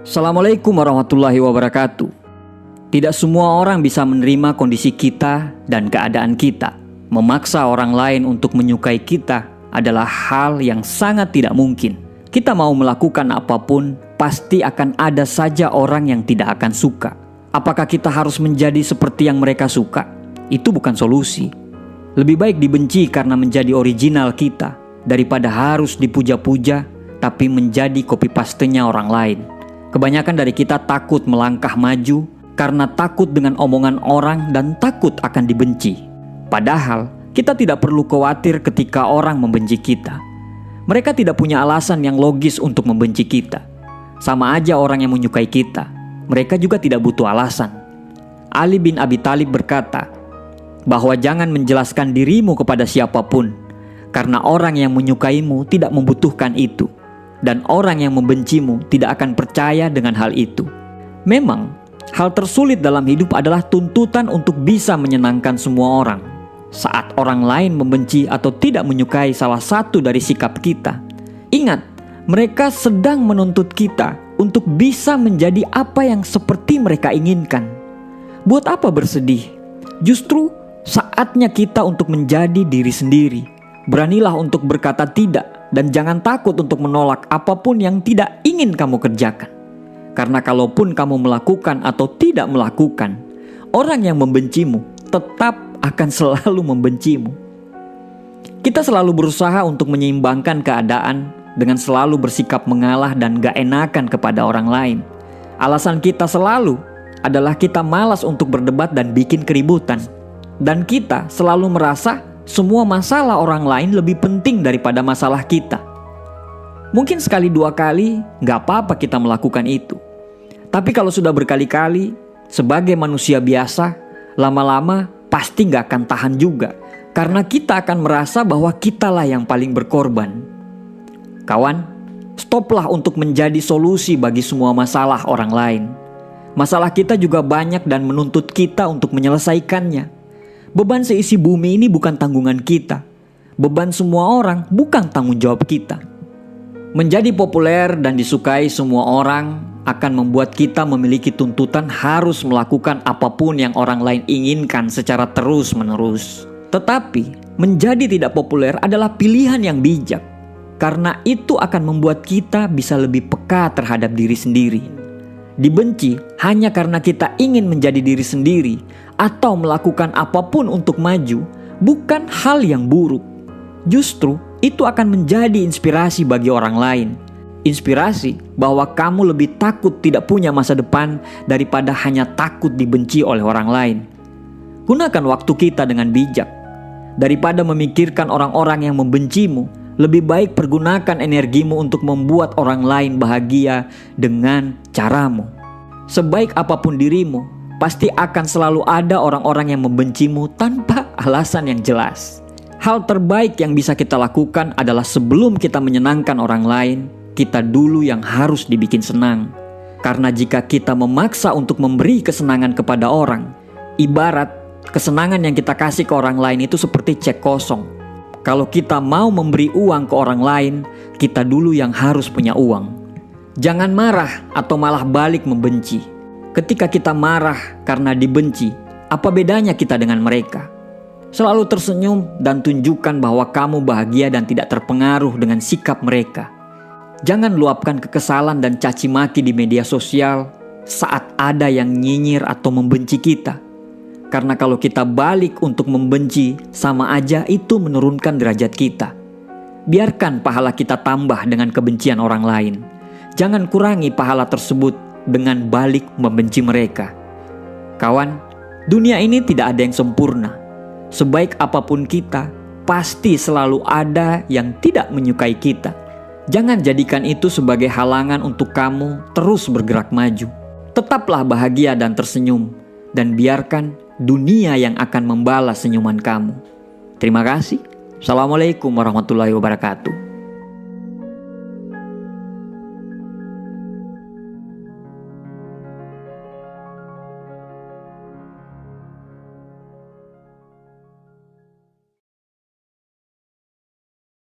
Assalamualaikum warahmatullahi wabarakatuh. Tidak semua orang bisa menerima kondisi kita dan keadaan kita. Memaksa orang lain untuk menyukai kita adalah hal yang sangat tidak mungkin. Kita mau melakukan apapun, pasti akan ada saja orang yang tidak akan suka. Apakah kita harus menjadi seperti yang mereka suka? Itu bukan solusi. Lebih baik dibenci karena menjadi original kita, daripada harus dipuja-puja tapi menjadi copy pastenya orang lain. Kebanyakan dari kita takut melangkah maju karena takut dengan omongan orang dan takut akan dibenci. Padahal kita tidak perlu khawatir ketika orang membenci kita. Mereka tidak punya alasan yang logis untuk membenci kita. Sama aja orang yang menyukai kita, mereka juga tidak butuh alasan. Ali bin Abi Thalib berkata bahwa jangan menjelaskan dirimu kepada siapapun, karena orang yang menyukaimu tidak membutuhkan itu, dan orang yang membencimu tidak akan percaya dengan hal itu. Memang, hal tersulit dalam hidup adalah tuntutan untuk bisa menyenangkan semua orang. Saat orang lain membenci atau tidak menyukai salah satu dari sikap kita, ingat, mereka sedang menuntut kita untuk bisa menjadi apa yang seperti mereka inginkan. Buat apa bersedih? Justru saatnya kita untuk menjadi diri sendiri. Beranilah untuk berkata tidak, dan jangan takut untuk menolak apapun yang tidak ingin kamu kerjakan. Karena kalaupun kamu melakukan atau tidak melakukan, orang yang membencimu tetap akan selalu membencimu. Kita selalu berusaha untuk menyeimbangkan keadaan dengan selalu bersikap mengalah dan gak enakan kepada orang lain. Alasan kita selalu adalah kita malas untuk berdebat dan bikin keributan. Dan kita selalu merasa semua masalah orang lain lebih penting daripada masalah kita. Mungkin sekali dua kali gak apa-apa kita melakukan itu. Tapi kalau sudah berkali-kali, sebagai manusia biasa, lama-lama pasti gak akan tahan juga. Karena kita akan merasa bahwa kitalah yang paling berkorban. Kawan, stoplah untuk menjadi solusi bagi semua masalah orang lain. Masalah kita juga banyak dan menuntut kita untuk menyelesaikannya. Beban seisi bumi ini bukan tanggungan kita. Beban semua orang bukan tanggung jawab kita. Menjadi populer dan disukai semua orang akan membuat kita memiliki tuntutan harus melakukan apapun yang orang lain inginkan secara terus-menerus. Tetapi, menjadi tidak populer adalah pilihan yang bijak. Karena itu akan membuat kita bisa lebih peka terhadap diri sendiri. Dibenci hanya karena kita ingin menjadi diri sendiri atau melakukan apapun untuk maju bukan hal yang buruk. Justru itu akan menjadi inspirasi bagi orang lain. Inspirasi bahwa kamu lebih takut tidak punya masa depan daripada hanya takut dibenci oleh orang lain. Gunakan waktu kita dengan bijak. Daripada memikirkan orang-orang yang membencimu, lebih baik pergunakan energimu untuk membuat orang lain bahagia dengan caramu. Sebaik apapun dirimu, pasti akan selalu ada orang-orang yang membencimu tanpa alasan yang jelas. Hal terbaik yang bisa kita lakukan adalah sebelum kita menyenangkan orang lain, kita dulu yang harus dibikin senang. Karena jika kita memaksa untuk memberi kesenangan kepada orang, ibarat kesenangan yang kita kasih ke orang lain itu seperti cek kosong. Kalau kita mau memberi uang ke orang lain, kita dulu yang harus punya uang. Jangan marah atau malah balik membenci. Ketika kita marah karena dibenci, apa bedanya kita dengan mereka? Selalu tersenyum dan tunjukkan bahwa kamu bahagia dan tidak terpengaruh dengan sikap mereka. Jangan luapkan kekesalan dan caci maki di media sosial saat ada yang nyinyir atau membenci kita. Karena kalau kita balik untuk membenci, sama aja itu menurunkan derajat kita. Biarkan pahala kita tambah dengan kebencian orang lain. Jangan kurangi pahala tersebut dengan balik membenci mereka. Kawan, dunia ini tidak ada yang sempurna. Sebaik apapun kita, pasti selalu ada yang tidak menyukai kita. Jangan jadikan itu sebagai halangan untuk kamu terus bergerak maju. Tetaplah bahagia dan tersenyum, dan biarkan dunia yang akan membalas senyuman kamu. Terima kasih. Assalamualaikum warahmatullahi wabarakatuh.